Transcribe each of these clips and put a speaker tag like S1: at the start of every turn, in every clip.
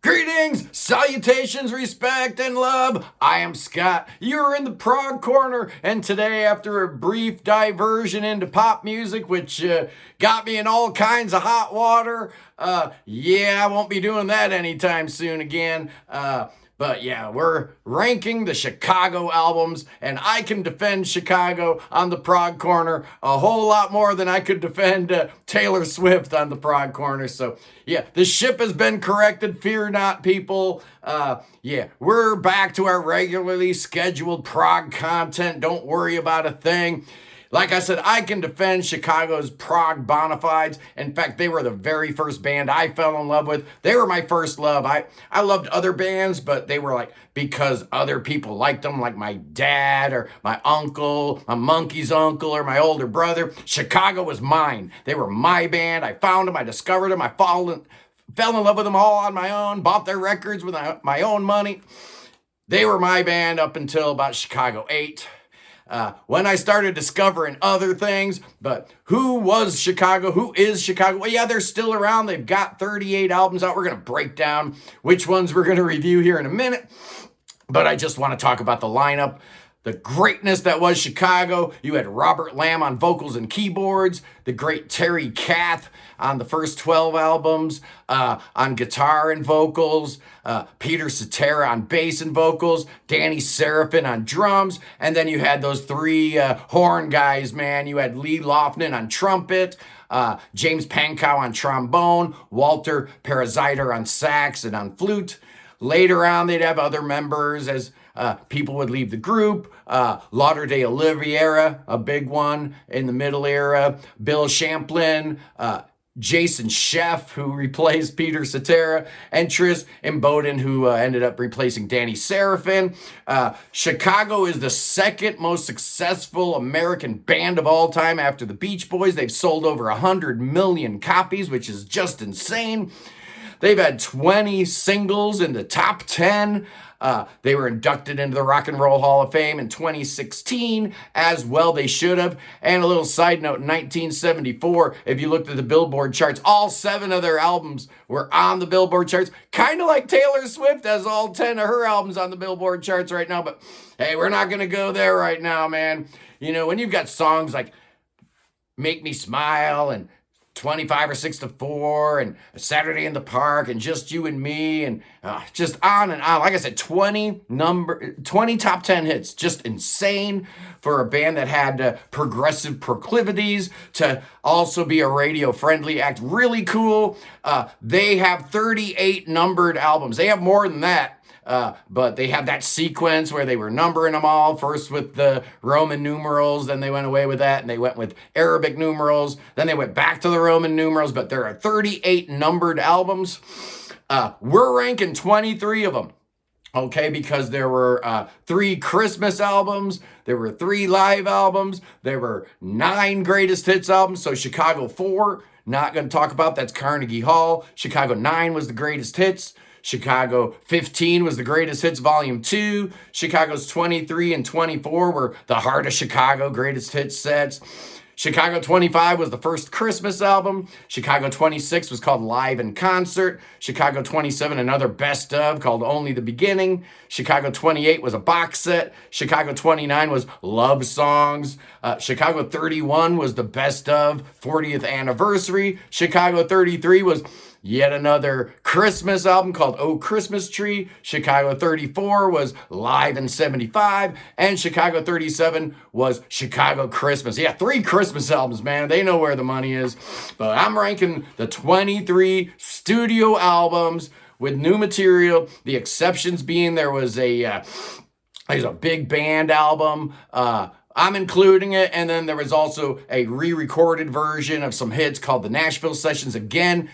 S1: Greetings, salutations, respect, and love. I am Scott. You're in the Prog Corner, and today, after a brief diversion into pop music, which got me in all kinds of hot water, I won't be doing that anytime soon again. But yeah, we're ranking the Chicago albums, and I can defend Chicago on the Prog Corner a whole lot more than I could defend Taylor Swift on the Prog Corner. So yeah, the ship has been corrected. Fear not, people. We're back to our regularly scheduled prog content. Don't worry about a thing. Like I said, I can defend Chicago's prog bona fides. In fact, they were the very first band I fell in love with. They were my first love. I loved other bands, but they were like because other people liked them, like my dad or my uncle, my monkey's uncle, or my older brother. Chicago was mine. They were my band. I found them. I discovered them. I fell in love with them all on my own, bought their records with my own money. They were my band up until about Chicago 8. When I started discovering other things, but who was Chicago? Who is Chicago? Well, yeah, they're still around. They've got 38 albums out. We're going to break down which ones we're going to review here in a minute. But I just want to talk about the lineup, the greatness that was Chicago. You had Robert Lamb on vocals and keyboards, the great Terry Kath on the first 12 albums, on guitar and vocals, Peter Cetera on bass and vocals, Danny Seraphin on drums, and then you had those three horn guys, man. You had Lee Lofnan on trumpet, James Pankow on trombone, Walter Paraziter on sax and on flute. Later on, they'd have other members as people would leave the group. Lauderdale Oliveira, a big one in the middle era. Bill Champlin, Jason Scheff, who replaced Peter Cetera, and Tris Imboden, who ended up replacing Danny Seraphin. Chicago is the second most successful American band of all time after the Beach Boys. They've sold over 100 million copies, which is just insane. They've had 20 singles in the top 10. They were inducted into the Rock and Roll Hall of Fame in 2016, as well they should have. And a little side note, in 1974, if you looked at the Billboard charts, all 7 of their albums were on the Billboard charts, kind of like Taylor Swift has all 10 of her albums on the Billboard charts right now. But hey, we're not going to go there right now, man. You know, when you've got songs like Make Me Smile and 25 or 6 to 4 and Saturday in the Park and Just You and Me and just on and on. Like I said, 20 top 10 hits. Just insane for a band that had progressive proclivities to also be a radio friendly act. Really cool. They have 38 numbered albums. They have more than that. But they have that sequence where they were numbering them all, first with the Roman numerals, then they went away with that, and they went with Arabic numerals, then they went back to the Roman numerals, but there are 38 numbered albums. We're ranking 23 of them, okay, because there were 3 Christmas albums, there were 3 live albums, there were 9 greatest hits albums, so Chicago 4, not going to talk about, that's Carnegie Hall. Chicago 9 was the greatest hits. Chicago 15 was the greatest hits, volume 2. Chicago's 23 and 24 were the Heart of Chicago greatest hits sets. Chicago 25 was the first Christmas album. Chicago 26 was called Live in Concert. Chicago 27, another best of called Only the Beginning. Chicago 28 was a box set. Chicago 29 was Love Songs. Chicago 31 was the best of 40th anniversary. Chicago 33 was yet another Christmas album called Oh Christmas Tree. Chicago 34 was Live in 75. And Chicago 37 was Chicago Christmas. Yeah, 3 Christmas albums, man. They know where the money is. But I'm ranking the 23 studio albums with new material. The exceptions being there was there's a big band album. I'm including it. And then there was also a re-recorded version of some hits called the Nashville Sessions. Again,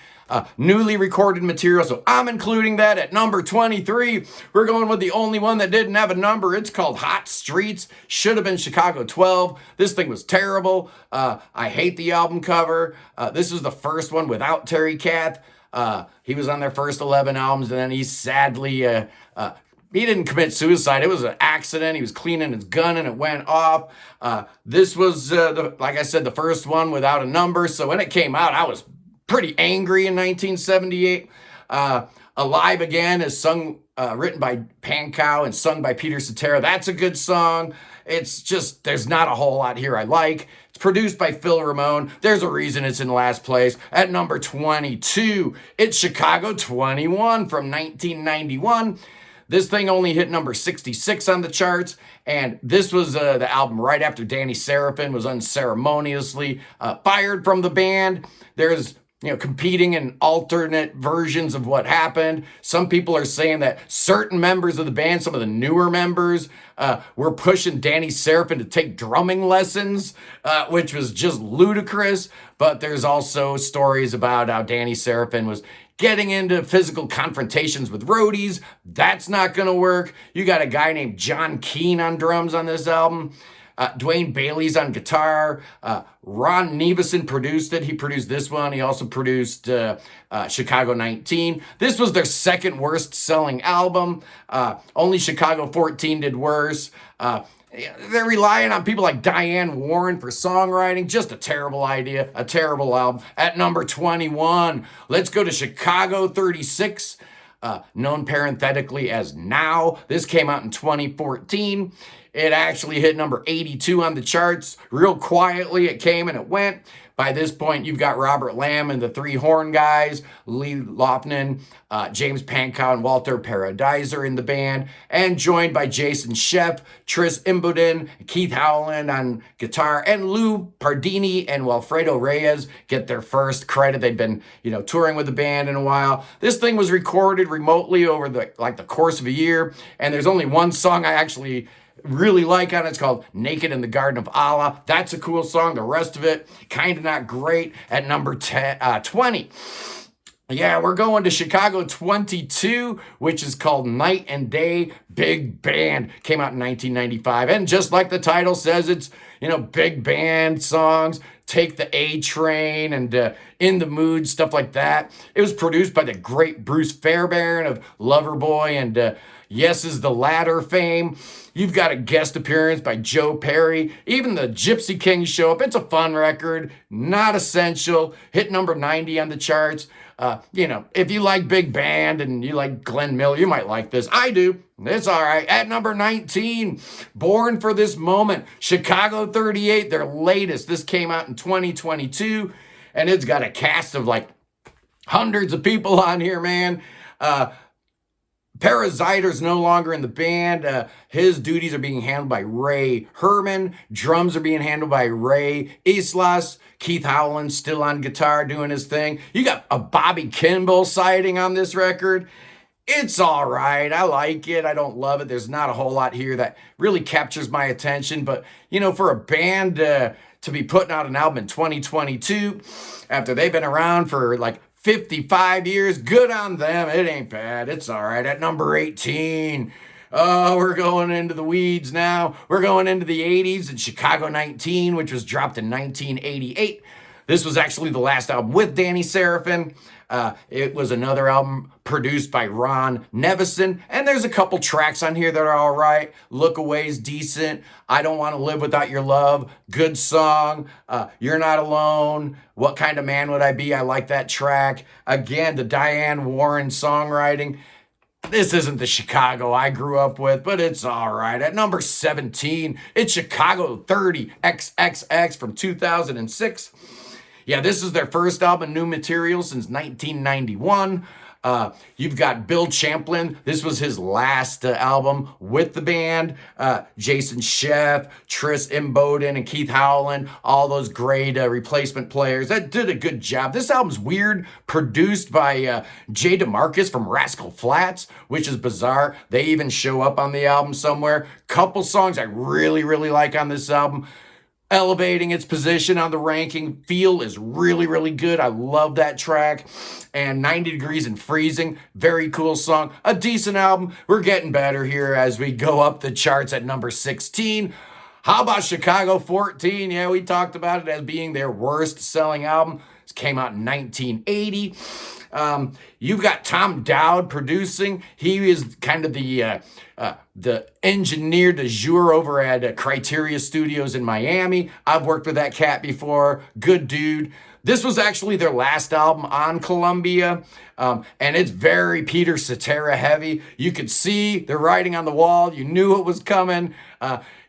S1: newly recorded material, so I'm including that at number 23. We're going with the only one that didn't have a number. It's called Hot Streets. Should have been Chicago 12. This thing was terrible. I hate the album cover. This was the first one without Terry Kath. He was on their first 11 albums, and then he sadly he didn't commit suicide. It was an accident. He was cleaning his gun and it went off. This was, like I said, the first one without a number. So when it came out, I was pretty angry in 1978. Alive Again is written by Pankow and sung by Peter Cetera. That's a good song. It's just, there's not a whole lot here I like. It's produced by Phil Ramone. There's a reason it's in last place. At number 22, it's Chicago 21 from 1991. This thing only hit number 66 on the charts, and this was the album right after Danny Seraphin was unceremoniously fired from the band. There's competing and alternate versions of what happened. Some people are saying that certain members of the band, some of the newer members, were pushing Danny Seraphin to take drumming lessons, which was just ludicrous. But there's also stories about how Danny Seraphin was getting into physical confrontations with roadies. That's not going to work. You got a guy named John Keane on drums on this album. Dwayne Bailey's on guitar. Ron Nevison produced it. He produced this one. He also produced Chicago 19. This was their second worst selling album. Only Chicago 14 did worse. They're relying on people like Diane Warren for songwriting. Just a terrible idea, a terrible album. At number 21, let's go to Chicago 36, known parenthetically as Now. This came out in 2014. It actually hit number 82 on the charts. Real quietly, it came and it went. By this point, you've got Robert Lamb and the Three Horn Guys, Lee Lofnan, James Pankow, and Walter Paradiser in the band, and joined by Jason Sheff, Tris Imboden, Keith Howland on guitar, and Lou Pardini and Wilfredo Reyes get their first credit. They've been, touring with the band in a while. This thing was recorded remotely over the course of a year, and there's only one song I actually really like on it. It's called Naked in the Garden of Allah. That's a cool song. The rest of it, kind of not great. At number 20. Yeah, we're going to Chicago 22, which is called Night and Day Big Band. Came out in 1995. And just like the title says, it's, big band songs, Take the A Train and In the Mood, stuff like that. It was produced by the great Bruce Fairbairn of Loverboy and Yes Is the Ladder fame. You've got a guest appearance by Joe Perry. Even the Gypsy Kings show up. It's a fun record, not essential. Hit number 90 on the charts. If you like big band and you like Glenn Miller, you might like this. I do. It's all right. At number 19, Born for This Moment, Chicago 38, their latest. This came out in 2022, and it's got a cast of hundreds of people on here, man. Parasiter's no longer in the band. His duties are being handled by Ray Herman. Drums are being handled by Ray Islas. Keith Howland still on guitar doing his thing. You got a Bobby Kimball sighting on this record. It's all right. I like it. I don't love it. There's not a whole lot here that really captures my attention. But, for a band to be putting out an album in 2022, after they've been around for 55 years, good on them. It ain't bad. It's all right. At number 18, we're going into the weeds now. We're going into the 80s and Chicago 19, which was dropped in 1988. This was actually the last album with Danny Seraphin. It was another album produced by Ron Nevison, and there's a couple tracks on here that are all right. Look Away's decent. I Don't Want to Live Without Your Love, good song. You're Not Alone. What Kind of Man Would I Be? I like that track. Again, the Diane Warren songwriting. This isn't the Chicago I grew up with, but it's all right. At number 17, it's Chicago 30 XXX from 2006. Yeah, this is their first album, new material, since 1991. You've got Bill Champlin. This was his last album with the band. Jason Sheff, Tris Imboden, and Keith Howland, all those great replacement players that did a good job. This album's weird, produced by Jay DeMarcus from Rascal Flatts, which is bizarre. They even show up on the album somewhere. Couple songs I really, really like on this album. Elevating its position on the ranking. Feel is really, really good. I love that track. And 90 Degrees and Freezing, very cool song. A decent album. We're getting better here as we go up the charts at number 16. How about Chicago 14? Yeah, we talked about it as being their worst selling album. This came out in 1980. You've got Tom Dowd producing. He is kind of the engineer de jour over at Criteria Studios in Miami. I've worked with that cat before. Good dude. This was actually their last album on Columbia, and it's very Peter Cetera heavy. You could see the writing on the wall. You knew it was coming.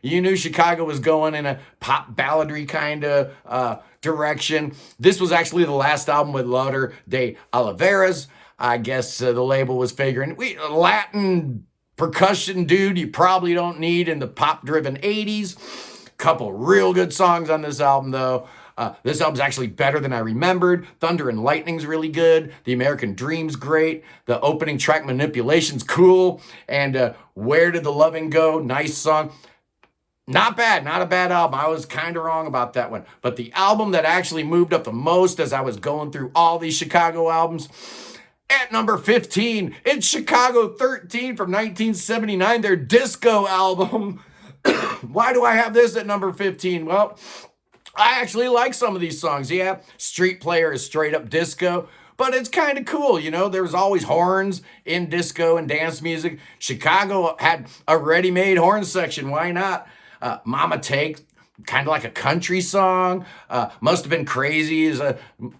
S1: You knew Chicago was going in a pop balladry kind of direction. This was actually the last album with Lauder de Oliveira's. I guess the label was figuring, Latin percussion dude you probably don't need in the pop-driven 80s. Couple real good songs on this album, though. This album's actually better than I remembered. Thunder and Lightning's really good. The American Dream's great. The opening track, Manipulation's cool. And Where Did the Loving Go? Nice song. Not bad, not a bad album. I was kind of wrong about that one. But the album that actually moved up the most as I was going through all these Chicago albums, at number 15, it's Chicago 13 from 1979, their disco album. Why do I have this at number 15? Well, I actually like some of these songs. Yeah, Street Player is straight up disco, but it's kind of cool. You know, there's always horns in disco and dance music. Chicago had a ready-made horn section. Why not? Mama Take, kind of like a country song. Must Have Been Crazy is a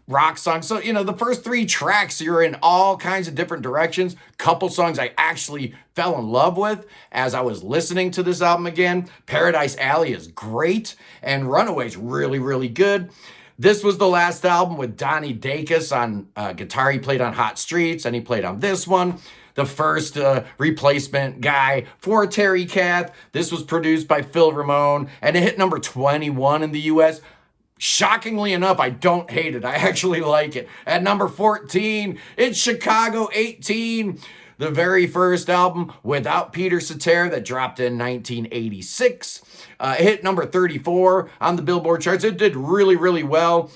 S1: rock song. So, you know, the first three tracks, you're in all kinds of different directions. Couple songs I actually fell in love with as I was listening to this album again. Paradise Alley is great, and Runaway's really, really good. This was the last album with Donnie Dacus on guitar. He played on Hot Streets, and he played on this one. The first replacement guy for Terry Kath. This was produced by Phil Ramone, and it hit number 21 in the U.S. Shockingly enough, I don't hate it. I actually like it. At number 14, it's Chicago 18, the very first album without Peter Cetera that dropped in 1986. It hit number 34 on the Billboard charts. It did really, really well.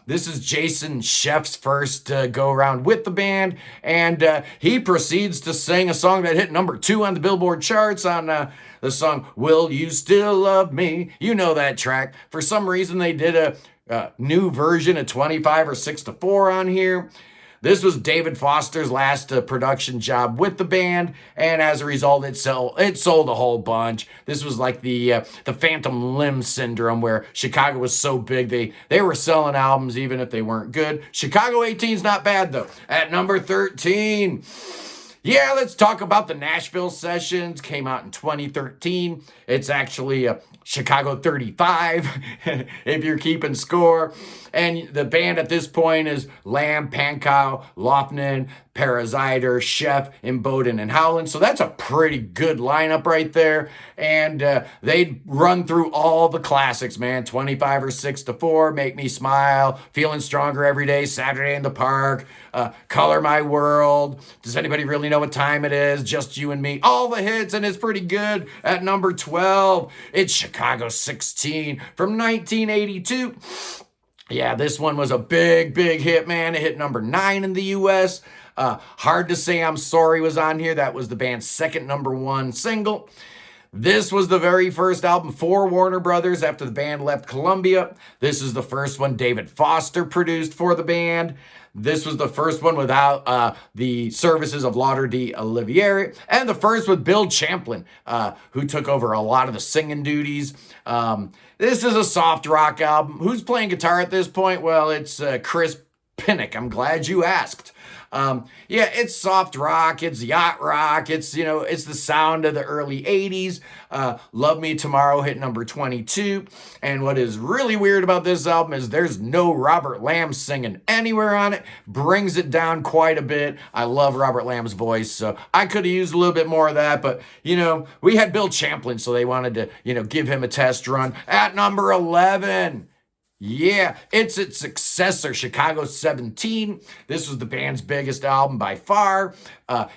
S1: This is Jason Sheff's first go-around with the band, and he proceeds to sing a song that hit number 2 on the Billboard charts on the song, Will You Still Love Me? You know that track. For some reason, they did a new version of 25 or 6-4 on here. This was David Foster's last production job with the band, and as a result, it sold a whole bunch. This was like the Phantom Limb syndrome, where Chicago was so big they were selling albums even if they weren't good. Chicago 18's not bad though. At number 13, yeah, let's talk about the Nashville Sessions. Came out in 2013. It's actually Chicago 35, if you're keeping score. And the band at this point is Lamb, Pankow, Lofnan, Parasiter, Sheff, Imboden, and Howland. So that's a pretty good lineup right there. And they run through all the classics, man. 25 or 6-4, Make Me Smile, Feeling Stronger Every Day, Saturday in the Park, Color My World. Does anybody really know what time it is? Just You and Me. All the hits, and it's pretty good. At number 12, it's Chicago 16 from 1982. Yeah, this one was a big, big hit, man. It hit number 9 in the U.S. Hard to Say I'm Sorry was on here. That was the band's second number 1 single. This was the very first album for Warner Brothers after the band left Columbia. This is the first one David Foster produced for the band. This was the first one without the services of Lauder de Oliveira, and the first with Bill Champlin, who took over a lot of the singing duties. This is a soft rock album. Who's playing guitar at this point? Well, it's Chris Pinnock. I'm glad you asked. Yeah, it's soft rock, it's yacht rock, it's the sound of the early 80s. Love Me Tomorrow hit number 22. And what is really weird about this album is there's no Robert Lamb singing anywhere on it. Brings it down quite a bit. I love Robert Lamb's voice, so I could have used a little bit more of that, but we had Bill Champlin, so they wanted to, give him a test run. At number 11, yeah, it's its successor, Chicago 17. This was the band's biggest album by far.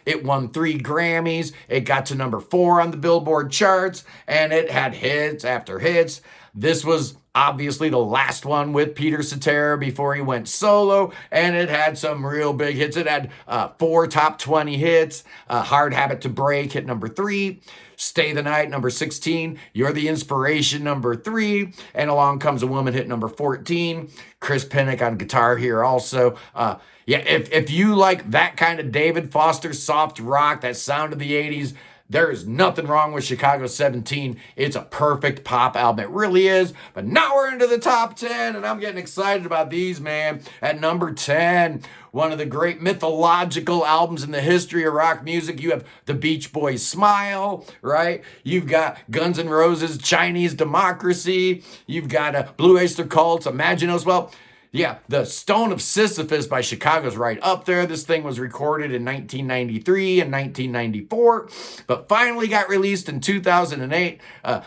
S1: It won 3 Grammys. It got to number 4 on the Billboard charts, and it had hits after hits. This was obviously the last one with Peter Cetera before he went solo, and it had some real big hits. It had 4 top 20 hits. Hard Habit to Break hit number 3. Stay the Night, number 16. You're the Inspiration, number 3. And Along Comes a Woman hit number 14. Chris Pinnock on guitar here also. Yeah, if you like that kind of David Foster soft rock, that sound of the 80s, There is nothing wrong with Chicago 17. It's a perfect pop album. It really is. But now we're into the top 10, and I'm getting excited about these, man. At number 10, one of the great mythological albums in the history of rock music. You have the Beach Boys' Smile, right? You've got Guns N' Roses' Chinese Democracy. You've got Blue Oyster Cult's Imaginos. Well, yeah, the Stone of Sisyphus by Chicago's right up there. This thing was recorded in 1993 and 1994, but finally got released in 2008.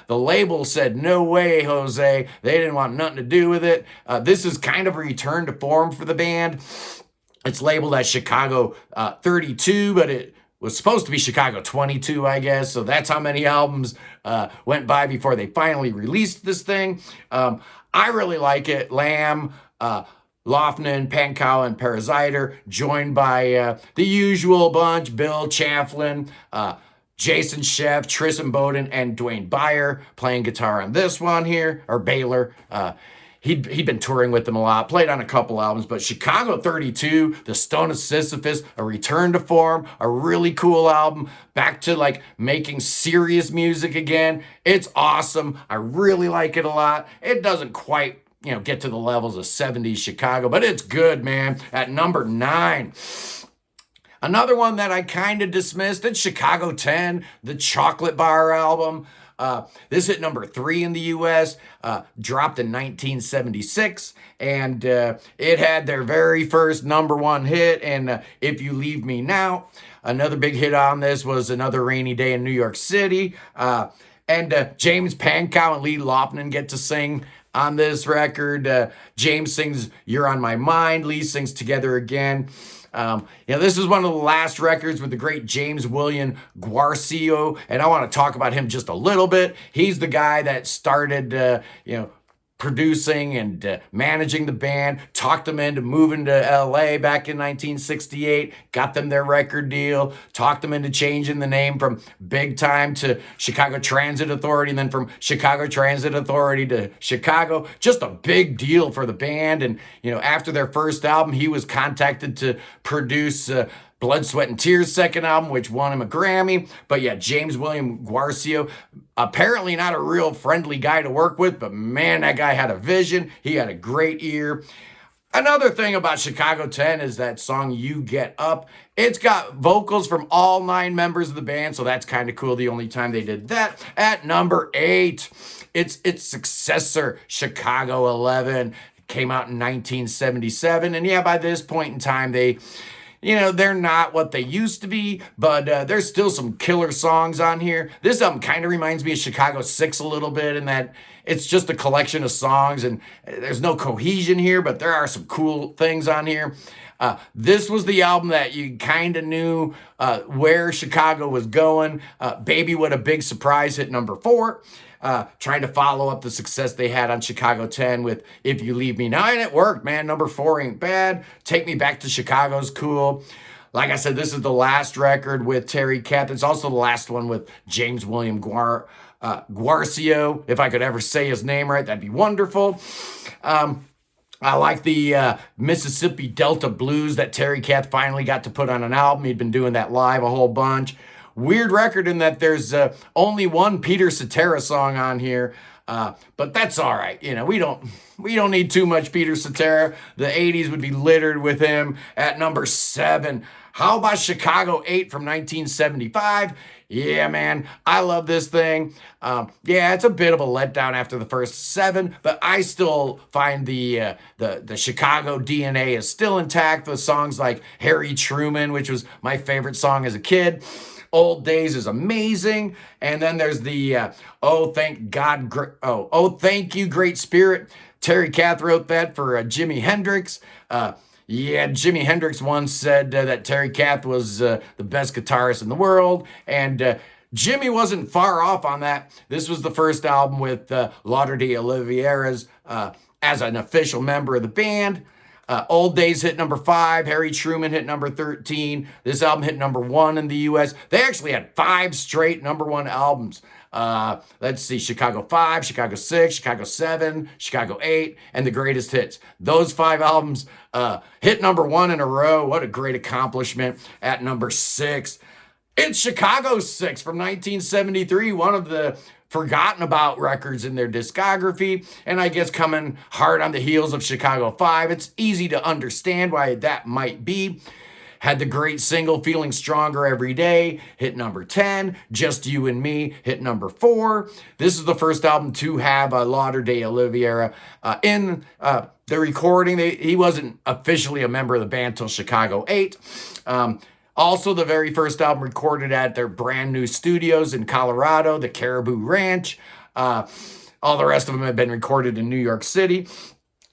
S1: The label said, no way, Jose. They didn't want nothing to do with it. This is kind of a return to form for the band. It's labeled as Chicago 32, but it was supposed to be Chicago 22, I guess. So that's how many albums went by before they finally released this thing. I really like it. Lamb, Lofnan, Pankow, and Parasiter, joined by the usual bunch, Bill Chafflin, Jason Sheff, Tristan Bowden, and Dwayne Byer playing guitar on this one here, or Baylor. He'd been touring with them a lot, played on a couple albums, but Chicago 32, The Stone of Sisyphus, a return to form, a really cool album, back to like making serious music again. It's awesome. I really like it a lot. It doesn't quite get to the levels of 70s Chicago, but it's good, man. At number 9, another one that I kind of dismissed, it's Chicago 10, the Chocolate Bar album. This hit number 3 in the U.S., dropped in 1976, and it had their very first number 1 hit, and If You Leave Me Now. Another big hit on this was Another Rainy Day in New York City, and James Pankow and Lee Lofnan get to sing on this record. James sings You're on My Mind. Lee sings Together Again. This is one of the last records with the great James William Guarcio, and I want to talk about him just a little bit. He's the guy that started, producing and managing the band, talked them into moving to LA back in 1968, got them their record deal, talked them into changing the name from Big Time to Chicago Transit Authority, and then from Chicago Transit Authority to Chicago. Just a big deal for the band. And, after their first album, he was contacted to produce Blood, Sweat, and Tears' second album, which won him a Grammy. But yeah, James William Guarcio, apparently not a real friendly guy to work with, but man, that guy had a vision. He had a great ear. Another thing about Chicago 10 is that song, You Get Up. It's got vocals from all 9 members of the band, so that's kind of cool. The only time they did that. At number 8, it's its successor, Chicago 11. It came out in 1977, and yeah, by this point in time, they're not what they used to be, but there's still some killer songs on here. This album kind of reminds me of Chicago 6 a little bit in that it's just a collection of songs and there's no cohesion here, but there are some cool things on here. This was the album that you kind of knew where Chicago was going. Baby What a Big Surprise hit number 4. Trying to follow up the success they had on Chicago 10 with If You Leave Me Now, and it worked, man. Number 4 ain't bad. Take Me Back to Chicago's cool. Like I said, this is the last record with Terry Kath. It's also the last one with James William Guarcio. If I could ever say his name right, that'd be wonderful. I like the Mississippi Delta Blues that Terry Kath finally got to put on an album. He'd been doing that live a whole bunch. Weird record in that there's only one Peter Cetera song on here, but that's all right. We don't need too much Peter Cetera. The 80s would be littered with him. At number 7, how about Chicago 8 from 1975? Yeah, man, I love this thing. Yeah, it's a bit of a letdown after the first 7, but I still find the Chicago DNA is still intact with songs like Harry Truman, which was my favorite song as a kid. Old Days is amazing. And then there's the Thank You, Great Spirit. Terry Kath wrote that for Jimi Hendrix. Jimi Hendrix once said that Terry Kath was the best guitarist in the world. And Jimmy wasn't far off on that. This was the first album with Lauderdale Oliveira's as an official member of the band. Old Days hit number 5. Harry Truman hit number 13. This album hit number 1 in the U.S. They actually had 5 straight number 1 albums. Let's see, Chicago 5, Chicago 6, Chicago 7, Chicago 8, and The Greatest Hits. Those 5 albums hit number 1 in a row. What a great accomplishment. At number 6, It's Chicago 6 from 1973, one of the forgotten about records in their discography. And I guess coming hard on the heels of Chicago 5, it's easy to understand why that might be. Had the great single Feeling Stronger Every Day, hit number 10. Just You and Me, hit number 4. This is the first album to have Lauderdale Oliviera in the recording. He wasn't officially a member of the band till Chicago 8. Also, the very first album recorded at their brand new studios in Colorado, the Caribou Ranch. All the rest of them have been recorded in New York City.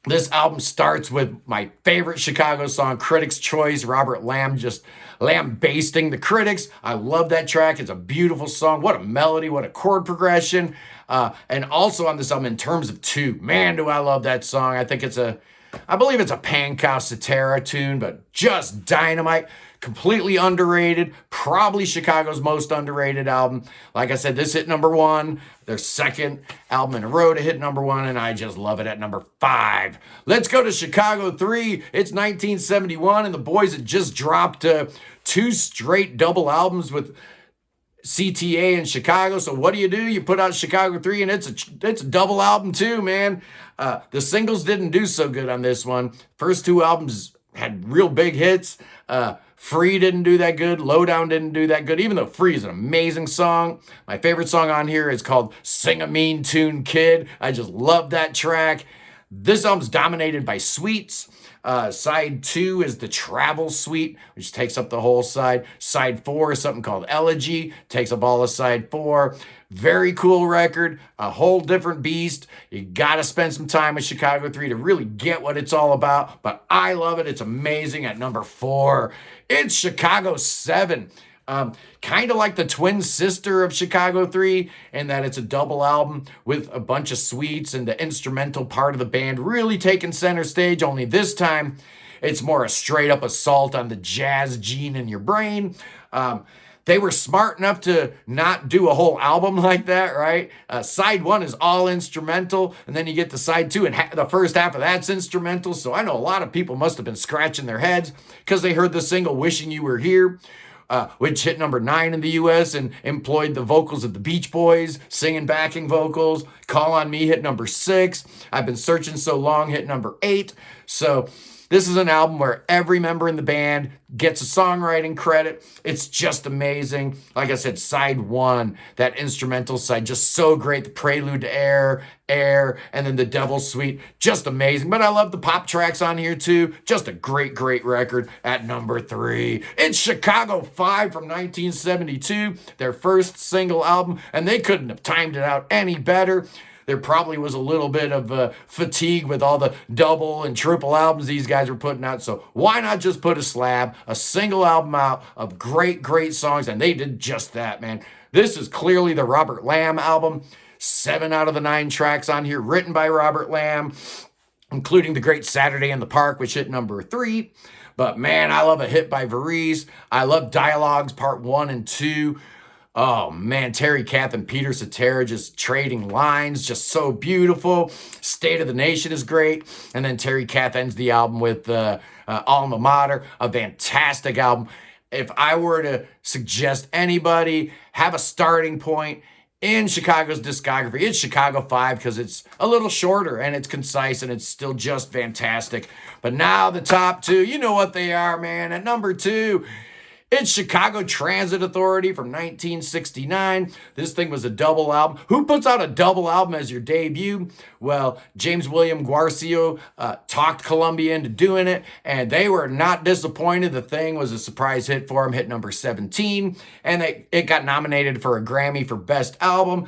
S1: This album starts with my favorite Chicago song, Critics' Choice, Robert Lamb just lambasting the critics. I love that track. It's a beautiful song. What a melody, what a chord progression. And also on this album, in terms of two, man, do I love that song. I believe it's a Pankow Cetera tune, but just dynamite. Completely underrated, probably Chicago's most underrated album. Like I said, this hit number 1, their second album in a row to hit number 1, and I just love it at number 5. Let's go to Chicago 3. It's 1971, and the boys had just dropped 2 straight double albums with CTA in Chicago. So what do? You put out Chicago 3, and it's a double album too, man. The singles didn't do so good on this one. First 2 albums had real big hits. Free didn't do that good. Lowdown didn't do that good, even though Free is an amazing song. My favorite song on here is called Sing a Mean Tune Kid. I just love that track. This album's dominated by suites. Side 2 is the Travel Suite, which takes up the whole side. Side 4 is something called Elegy, takes up all of side 4. Very cool record, a whole different beast. You gotta spend some time with Chicago 3 to really get what it's all about, but I love it. It's amazing. At number 4, it's Chicago 7. Kind of like the twin sister of Chicago 3, in that it's a double album with a bunch of suites and the instrumental part of the band really taking center stage, only this time it's more a straight up assault on the jazz gene in your brain. They were smart enough to not do a whole album like that, right? Side 1 is all instrumental, and then you get to side 2, and the first half of that's instrumental. So I know a lot of people must have been scratching their heads because they heard the single Wishing You Were Here, which hit number 9 in the U.S. and employed the vocals of the Beach Boys, singing backing vocals. Call on Me hit number 6. I've Been Searching So Long hit number 8. So this is an album where every member in the band gets a songwriting credit. It's just amazing. Like I said, side 1, that instrumental side, just so great. The prelude to Air, and then the Devil's Suite, just amazing. But I love the pop tracks on here too. Just a great, great record. At number 3, it's Chicago 5 from 1972, their first single album, and they couldn't have timed it out any better. There probably was a little bit of fatigue with all the double and triple albums these guys were putting out. So why not just put a single album out of great, great songs? And they did just that, man. This is clearly the Robert Lamb album. 7 out of the 9 tracks on here written by Robert Lamb, including the great Saturday in the Park, which hit number 3. But man, I love a hit by Varese. I love Dialogues Part 1 and 2. Oh man, Terry Kath and Peter Cetera just trading lines, just so beautiful. State of the Nation is great. And then Terry Kath ends the album with Alma Mater, a fantastic album. If I were to suggest anybody have a starting point in Chicago's discography, it's Chicago 5 because it's a little shorter and it's concise and it's still just fantastic. But now the top 2, you know what they are, man. At number 2, it's Chicago Transit Authority from 1969. This thing was a double album. Who puts out a double album as your debut? Well, James William Guarcio talked Columbia into doing it, and they were not disappointed. The thing was a surprise hit for them, hit number 17, and it got nominated for a Grammy for Best Album.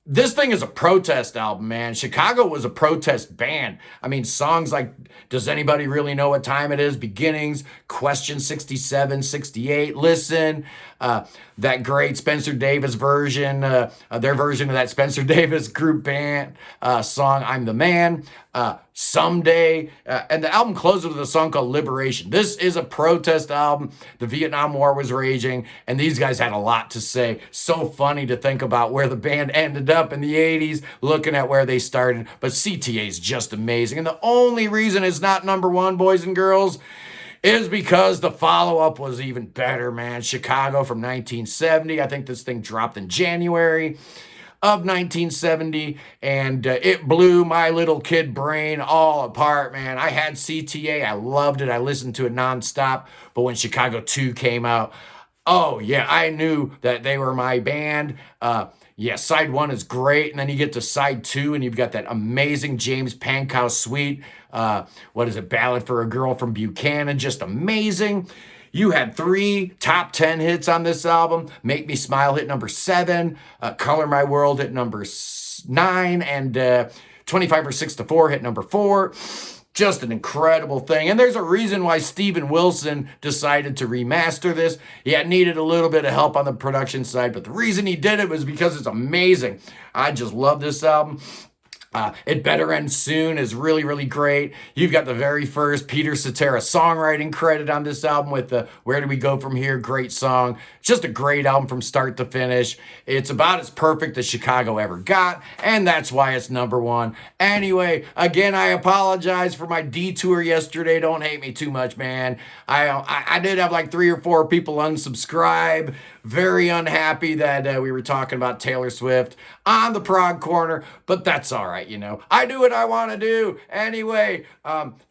S1: This thing is a protest album, man. Chicago was a protest band. I mean, songs like Does Anybody Really Know What Time It Is? Beginnings, Question 67, 68, Listen, that great Spencer Davis version, their version of that Spencer Davis group band song, I'm the Man, Someday, and the album closes with a song called Liberation. This is a protest album. The Vietnam War was raging, and these guys had a lot to say. So funny to think about where the band ended up in the 80s, looking at where they started, but CTA is just amazing. And the only reason it's not number 1, boys and girls, is because the follow-up was even better, man. Chicago from 1970. I think this thing dropped in January of 1970, and it blew my little kid brain all apart, man. I had CTA. I loved it. I listened to it nonstop. But when Chicago 2 came out, oh, yeah, I knew that they were my band. Yeah, side one is great. And then you get to side two, and you've got that amazing James Pankow suite. What is it? Ballad for a Girl from Buchanan. Just amazing. You had 3 top 10 hits on this album. Make Me Smile hit number 7. Color My World hit number 9. And 25 or 6 to 4 hit number 4. Just an incredible thing. And there's a reason why Steven Wilson decided to remaster this. He had needed a little bit of help on the production side, but the reason he did it was because it's amazing. I just love this album. It Better End Soon is really, really great. You've got the very first Peter Cetera songwriting credit on this album with the Where Do We Go From Here? Great song. Just a great album from start to finish. It's about as perfect as Chicago ever got, and that's why it's number 1. Anyway, again, I apologize for my detour yesterday. Don't hate me too much, man. I did have like 3 or 4 people unsubscribe. Very unhappy that we were talking about Taylor Swift on the Prog Corner, but that's all right, you know. I do what I want to do. Anyway,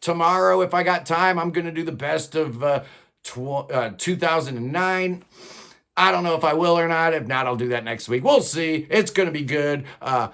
S1: tomorrow, if I got time, I'm going to do the best of 2009. I don't know if I will or not. If not, I'll do that next week. We'll see. It's going to be good.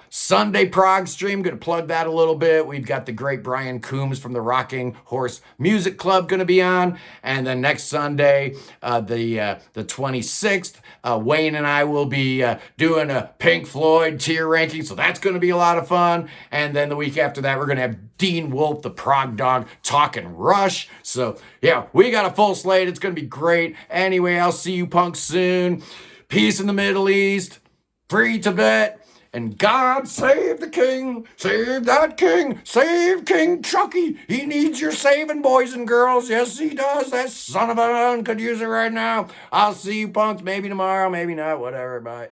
S1: Sunday Prog stream, going to plug that a little bit. We've got the great Brian Coombs from the Rocking Horse Music Club going to be on. And then next Sunday, the 26th, Wayne and I will be doing a Pink Floyd tier ranking. So that's going to be a lot of fun. And then the week after that, we're going to have Dean Wolf, the Prog Dog, talking Rush. So yeah, we got a full slate. It's going to be great. Anyway, I'll see you punks soon. Peace in the Middle East. Free Tibet. And God save the king. Save that king. Save King Chucky. He needs your saving, boys and girls. Yes, he does. That son of a gun could use it right now. I'll see you punks maybe tomorrow, maybe not. Whatever. Bye.